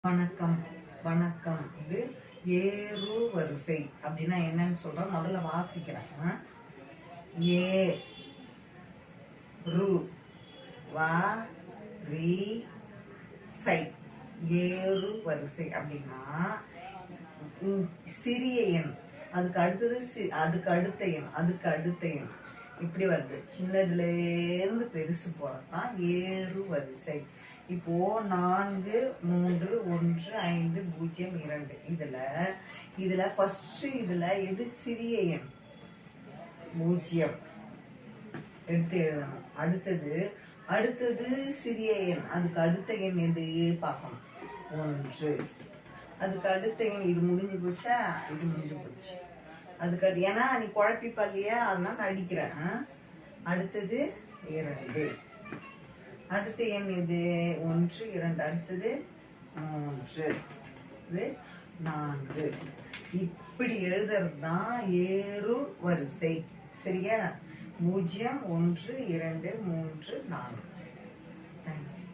வணக்கம் வணக்கம். இது ஏறு வரிசை அப்படின்னா என்னன்னு சொல்றேன். முதல்ல வாசிக்கிறேன். ஏ ரு வா ரி சை. ஏறு வரிசை அப்படின்னா சிறிய எண், அதுக்கு அடுத்தது அதுக்கு அடுத்த எண், அதுக்கு அடுத்த எண், இப்படி வருது. சின்னதுல இருந்து பெருசு போறதுதான் ஏறு வரிசை. இப்போ 4 3 1 5 0 2 இதுல ஃபர்ஸ்ட் இதுல எது சிறிய எண்? 0 எடுத்து எழுதணும். அடுத்தது சிறிய எண், அதுக்கு அடுத்த எண் எது பார்க்கணும். 1. அதுக்கு அடுத்த எண் இது முடிஞ்சு போச்சா? இது முடிஞ்சு போச்சு. அதுக்கு ஏன்னா நீ குழப்பிப்பா இல்லையா, அதனால அடிக்கிறேன். அடுத்தது 2. அடுத்த எண் இது 1 2. அடுத்தது 3, இது 4. இப்படி எழுதுறது தான் ஏறு வரிசை. சரியா? 0 1 2 3 4. தேங்க்யூ.